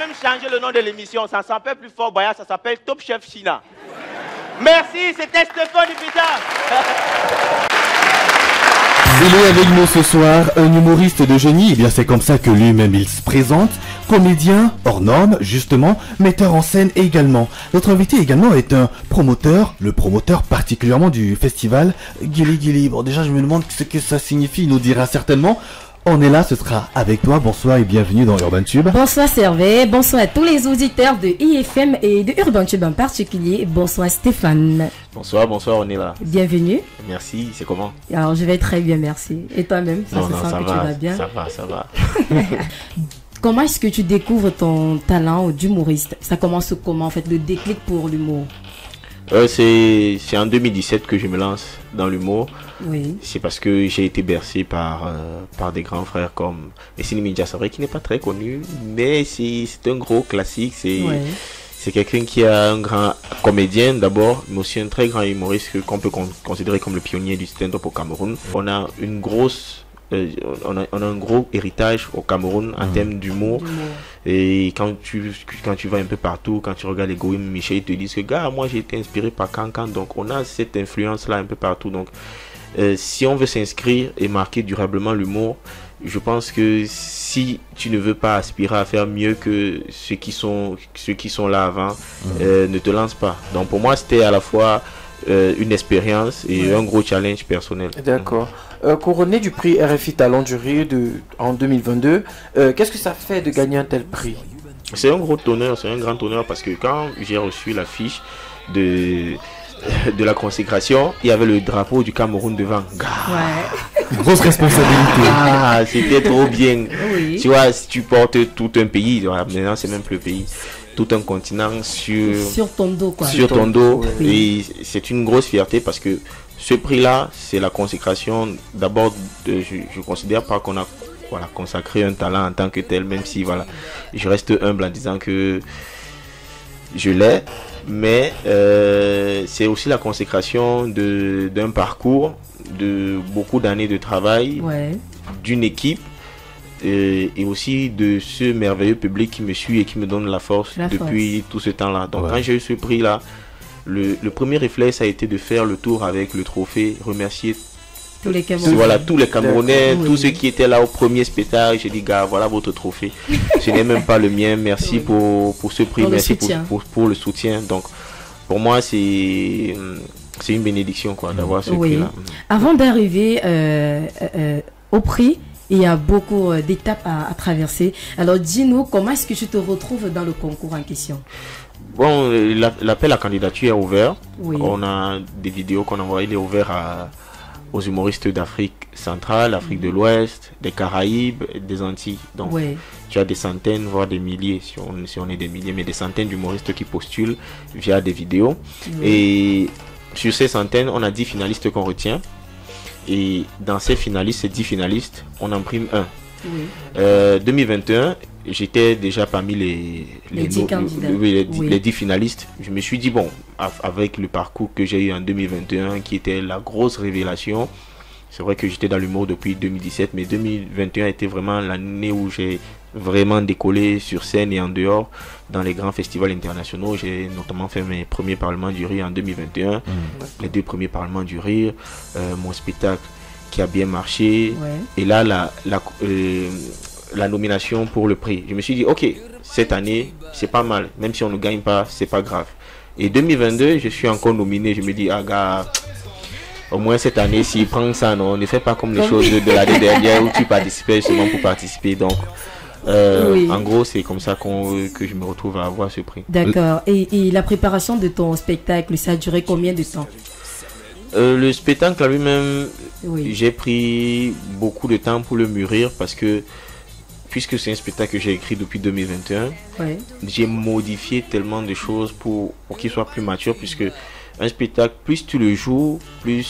même changé le nom de l'émission. Ça s'appelle plus Fort Boyard, ça s'appelle Top Chef China. Merci, c'était Stéphane Dupita. Il est avec nous ce soir, un humoriste de génie, eh bien c'est comme ça que lui-même il se présente, comédien, hors norme, justement, metteur en scène également. Notre invité également est un promoteur, le promoteur particulièrement du festival Gili Gili. Bon déjà je me demande ce que ça signifie, il nous dira certainement. On est là, ce sera avec toi. Bonsoir et bienvenue dans Urban Tube. Bonsoir Servet, bonsoir à tous les auditeurs de IFM et de Urban Tube en particulier. Bonsoir Stéphane. Bonsoir, on est là. Bienvenue. Merci, c'est comment? Alors je vais très bien, merci. Et toi-même, ça se sent que tu vas bien? Ça va. Comment est-ce que tu découvres ton talent d'humoriste? Ça commence comment en fait, le déclic pour l'humour? C'est en 2017 que je me lance dans l'humour. Oui. C'est parce que j'ai été bercé par des grands frères comme Essini Minja, c'est vrai qu'il n'est pas très connu, mais c'est un gros classique. C'est quelqu'un qui est un grand comédien d'abord, mais aussi un très grand humoriste qu'on peut considérer comme le pionnier du stand-up au Cameroun. On a une grosse... on a un gros héritage au Cameroun en termes d'humour. Et quand tu vas un peu partout, quand tu regardes les Goïm, Michel, ils te disent que gars, moi j'ai été inspiré par Cancan, donc on a cette influence là un peu partout. Donc si on veut s'inscrire et marquer durablement l'humour, je pense que si tu ne veux pas aspirer à faire mieux que ceux qui sont là avant, ne te lance pas. Donc pour moi c'était à la fois une expérience et un gros challenge personnel. D'accord. Couronné du prix RFI Talent du Rire en 2022, qu'est-ce que ça fait de gagner un tel prix? C'est un gros honneur, c'est un grand honneur parce que quand j'ai reçu l'affiche de la consécration, il y avait le drapeau du Cameroun devant. Ouais. Grosse responsabilité. Ah, c'était trop bien. Oui. Tu vois, si tu portes tout un pays, maintenant c'est même plus le pays, tout un continent sur ton dos quoi. Sur ton dos. Oui. Et c'est une grosse fierté parce que ce prix-là, c'est la consécration. D'abord, je considère pas qu'on a consacré un talent en tant que tel, même si je reste humble en disant que je l'ai. Mais c'est aussi la consécration d'un parcours, de beaucoup d'années de travail, d'une équipe et aussi de ce merveilleux public qui me suit et qui me donne la force depuis tout ce temps-là. Donc quand j'ai eu ce prix-là, le premier réflexe a été de faire le tour avec le trophée, remercier tous les Camerounais, tous les Camerounais, tous ceux qui étaient là au premier spectacle. J'ai dit gars, voilà votre trophée. Ce n'est même pas le mien. Merci pour ce prix, merci pour le soutien. Donc pour moi c'est une bénédiction quoi d'avoir ce prix-là. Avant d'arriver au prix, il y a beaucoup d'étapes à traverser. Alors dis-nous, comment est-ce que tu te retrouves dans le concours en question? Bon, l'appel à candidature est ouvert. On a des vidéos qu'on envoie, il est ouvert aux humoristes d'Afrique centrale, Afrique de l'Ouest, des Caraïbes, des Antilles. Donc tu as des centaines, voire des milliers, si on est des milliers, mais des centaines d'humoristes qui postulent via des vidéos. Et sur ces centaines, on a 10 finalistes qu'on retient. Et dans ces 10 finalistes, on en prime un. 2021, j'étais déjà parmi les 10 candidats. Les 10 finalistes. Je me suis dit, bon, avec le parcours que j'ai eu en 2021, qui était la grosse révélation, c'est vrai que j'étais dans l'humour depuis 2017, mais 2021 était vraiment l'année où j'ai vraiment décollé sur scène et en dehors dans les grands festivals internationaux. J'ai notamment fait mes premiers Parlements du Rire en 2021, les 2 premiers Parlements du Rire, mon spectacle qui a bien marché, et là la nomination pour le prix. Je me suis dit ok, cette année c'est pas mal, même si on ne gagne pas, c'est pas grave. Et 2022, je suis encore nominé. Je me dis ah gars, au moins cette année, s'il prend ça, non, on ne fait pas comme les choses de l'année dernière où tu participais seulement pour participer. Donc en gros, c'est comme ça que je me retrouve à avoir ce prix. D'accord. Et la préparation de ton spectacle, ça a duré combien de temps? Le spectacle à lui-même, j'ai pris beaucoup de temps pour le mûrir parce que puisque c'est un spectacle que j'ai écrit depuis 2021, j'ai modifié tellement de choses pour qu'il soit plus mature, puisque un spectacle, plus tu le joues, plus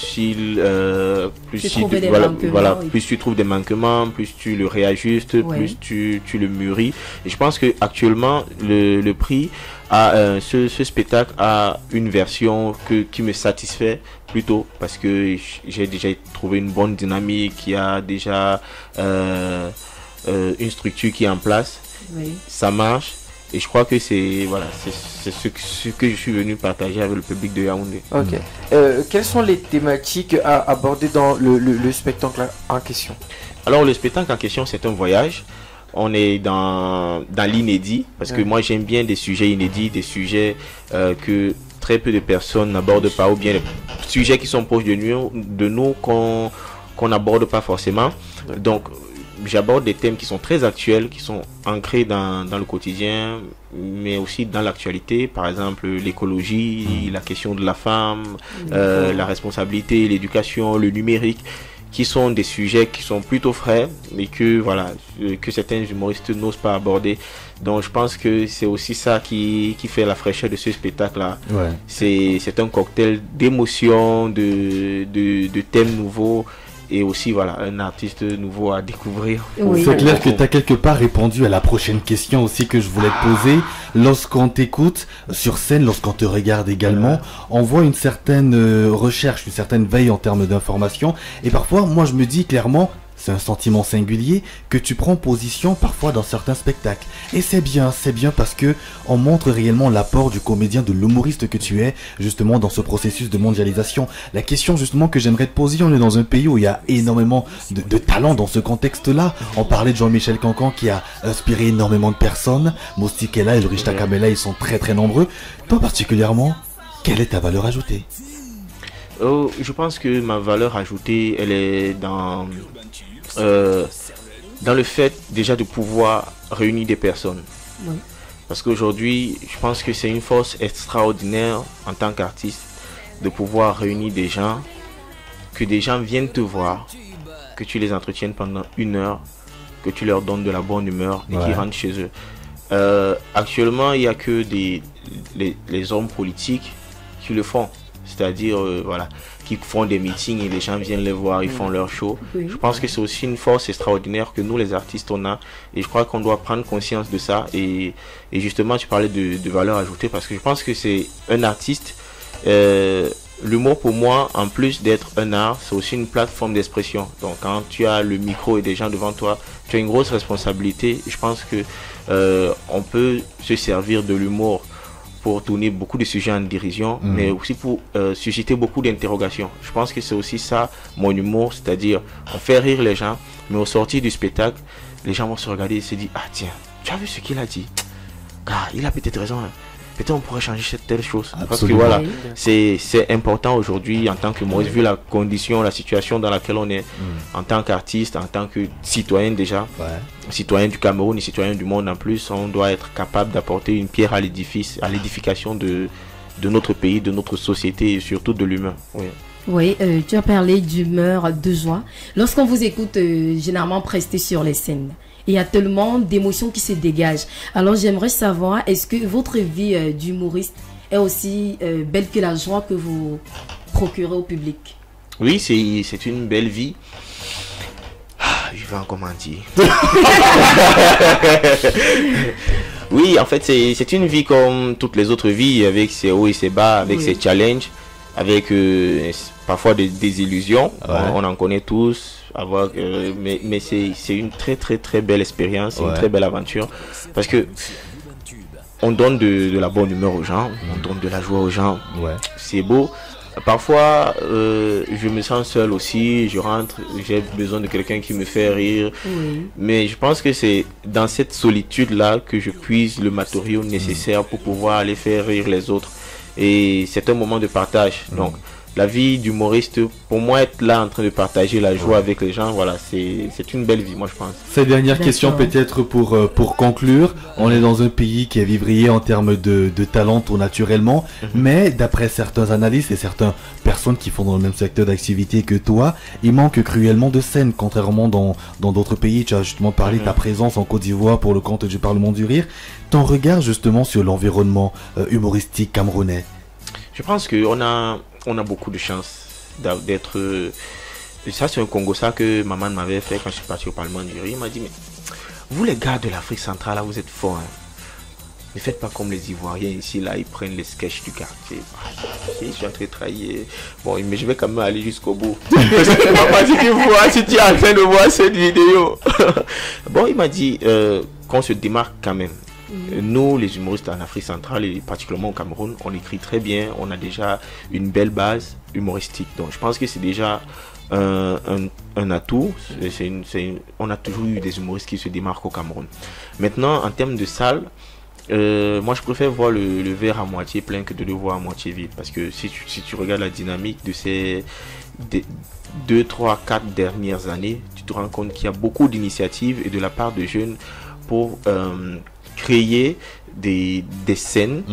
plus tu trouves des manquements, plus tu le réajustes, plus tu le mûris. Et je pense que actuellement le prix ce spectacle a une version qui me satisfait plutôt, parce que j'ai déjà trouvé une bonne dynamique, qui a déjà une structure qui est en place, ça marche. Et je crois que c'est voilà, c'est ce que je suis venu partager avec le public de Yaoundé. Ok. Quelles sont les thématiques à aborder dans le spectacle en question? Alors le spectacle en question, c'est un voyage. On est dans l'inédit, parce que moi j'aime bien des sujets inédits, des sujets que très peu de personnes n'abordent pas, ou bien des sujets qui sont proches de nous qu'on n'aborde pas forcément. Donc j'aborde des thèmes qui sont très actuels, qui sont ancrés dans le quotidien, mais aussi dans l'actualité. Par exemple, l'écologie, la question de la femme, la responsabilité, l'éducation, le numérique, qui sont des sujets qui sont plutôt frais, mais que voilà, que certains humoristes n'osent pas aborder. Donc je pense que c'est aussi ça qui fait la fraîcheur de ce spectacle-là. Ouais. C'est un cocktail d'émotions, de thèmes nouveaux, et aussi voilà, un artiste nouveau à découvrir. Oui. C'est clair que tu as quelque part répondu à la prochaine question aussi que je voulais te poser. Lorsqu'on t'écoute sur scène, lorsqu'on te regarde également, on voit une certaine recherche, une certaine veille en termes d'information. Et parfois, moi je me dis clairement, c'est un sentiment singulier que tu prends position parfois dans certains spectacles. Et c'est bien parce que on montre réellement l'apport du comédien, de l'humoriste que tu es, justement dans ce processus de mondialisation. La question justement que j'aimerais te poser, on est dans un pays où il y a énormément de talent dans ce contexte-là. On parlait de Jean-Michel Cancan qui a inspiré énormément de personnes. Moustique est là et le Rich Takamela, ils sont très très nombreux. Toi particulièrement, quelle est ta valeur ajoutée? Je pense que ma valeur ajoutée, elle est dans le fait déjà de pouvoir réunir des personnes. Oui. Parce qu'aujourd'hui, je pense que c'est une force extraordinaire en tant qu'artiste de pouvoir réunir des gens, que des gens viennent te voir, que tu les entretiennes pendant 1 heure, que tu leur donnes de la bonne humeur et qu'ils rentrent chez eux. Actuellement, il n'y a que les hommes politiques qui le font. C'est-à-dire, voilà, qui font des meetings et les gens viennent les voir, ils font leur show. Oui. Je pense que c'est aussi une force extraordinaire que nous, les artistes, on a. Et je crois qu'on doit prendre conscience de ça. Et justement, tu parlais de valeur ajoutée parce que je pense que c'est un artiste. L'humour, pour moi, en plus d'être un art, c'est aussi une plateforme d'expression. Donc, quand tu as le micro et des gens devant toi, tu as une grosse responsabilité. Je pense que on peut se servir de l'humour pour tourner beaucoup de sujets en dérision, mais aussi pour susciter beaucoup d'interrogations. Je pense que c'est aussi ça, mon humour, c'est-à-dire on fait rire les gens, mais au sortir du spectacle, les gens vont se regarder et se dire, ah tiens, tu as vu ce qu'il a dit? Ah, il a peut-être raison, hein. Peut-être on pourrait changer cette telle chose. Absolument. Parce que voilà, c'est important aujourd'hui en tant que Maurice, vu la condition, la situation dans laquelle on est, en tant qu'artiste, en tant que citoyen déjà, citoyen du Cameroun et citoyen du monde en plus, on doit être capable d'apporter une pierre à l'édification de notre pays, de notre société et surtout de l'humain. Oui, tu as parlé d'humeur, de joie. Lorsqu'on vous écoute, généralement presté sur les scènes, il y a tellement d'émotions qui se dégagent. Alors j'aimerais savoir, est-ce que votre vie d'humoriste est aussi belle que la joie que vous procurez au public? Oui, c'est une belle vie. Je vais en commenter. Oui, en fait, c'est une vie comme toutes les autres vies, avec ses hauts et ses bas, avec ses challenges, avec parfois des désillusions. On en connaît tous. Mais c'est une très très très belle expérience, une très belle aventure. Parce que on donne de la bonne humeur aux gens, on donne de la joie aux gens. C'est beau. Parfois, je me sens seul aussi, je rentre, j'ai besoin de quelqu'un qui me fait rire. Mais je pense que c'est dans cette solitude-là que je puise le matériau nécessaire pour pouvoir aller faire rire les autres. Et c'est un moment de partage. Donc, la vie d'humoriste, pour moi, être là en train de partager la joie avec les gens, voilà, c'est une belle vie, moi je pense. Cette dernière question peut-être pour conclure, on est dans un pays qui est vivrier en termes de talent tout naturellement, mais d'après certains analystes et certaines personnes qui font dans le même secteur d'activité que toi, il manque cruellement de scènes, contrairement dans d'autres pays. Tu as justement parlé de ta présence en Côte d'Ivoire pour le compte du Parlement du Rire. Ton regard justement sur l'environnement humoristique camerounais? Je pense qu'on a beaucoup de chance d'être... Ça, c'est un Congo, ça que maman m'avait fait quand je suis parti au Parlement du Rire. Il m'a dit, mais vous les gars de l'Afrique centrale, là, vous êtes forts. Hein. Ne faites pas comme les Ivoiriens ici, là, ils prennent les sketchs du quartier. Je suis en train de trahir. Bon, mais je vais quand même aller jusqu'au bout. Maman, si tu es en train de voir cette vidéo. Bon, il m'a dit qu'on se démarque quand même. Nous, les humoristes en Afrique centrale et particulièrement au Cameroun, on écrit très bien, on a déjà une belle base humoristique. Donc je pense que c'est déjà un atout. On a toujours eu des humoristes qui se démarquent au Cameroun. Maintenant, en termes de salle, moi je préfère voir le verre à moitié plein que de le voir à moitié vide. Parce que si tu regardes la dynamique de ces 2, 3, 4 dernières années, tu te rends compte qu'il y a beaucoup d'initiatives et de la part de jeunes pour créer des scènes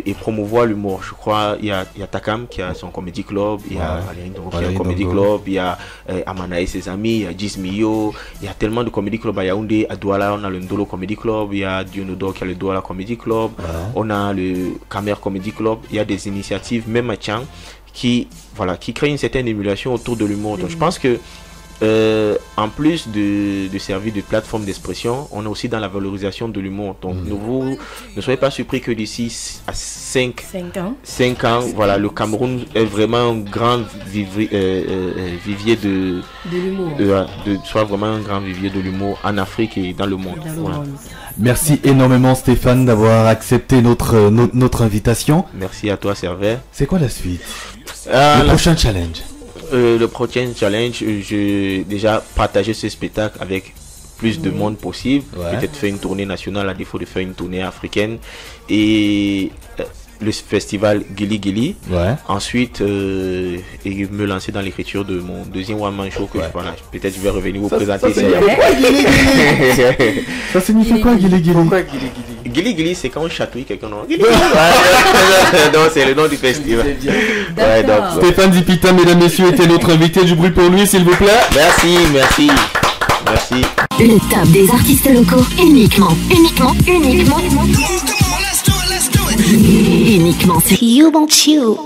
et promouvoir l'humour. Je crois il y a Takam qui a son comedy club, il y a Valérie Ndongo qui a un comedy club, il y a Amana et ses amis, il y a Gismio, il y a tellement de comedy clubs à Yaoundé, à Douala on a le Ndolo Comedy Club, il y a Dionodo qui a le Douala Comedy Club, on a le Kamer Comedy Club, il y a des initiatives même à Tchang qui créent une certaine émulation autour de l'humour. Donc je pense que en plus de servir de plateforme d'expression, on est aussi dans la valorisation de l'humour. Donc ne soyez pas surpris que d'ici à 5 ans, voilà, le Cameroun est vraiment un grand vivier de l'humour. Soit vraiment un grand vivier de l'humour en Afrique et dans le monde. Voilà. Merci énormément Stéphane d'avoir accepté notre invitation. Merci à toi Servet. C'est quoi la suite? Le prochain challenge? Le prochain challenge, j'ai déjà partagé ce spectacle avec plus de monde possible. Peut-être faire une tournée nationale à défaut de faire une tournée africaine. Et le festival Gili Gili. Ensuite, et me lancer dans l'écriture de mon deuxième one-man show. Voilà, peut-être je vais revenir vous présenter. Ça signifie quoi Gili Gili? Gili Gili, c'est quand on chatouille quelqu'un. Non, c'est le nom du festival. Stéphane Zipita, mesdames, messieurs, était notre invité. Du bruit pour lui, s'il vous plaît. Merci. Le top des artistes locaux, uniquement sur You Want You.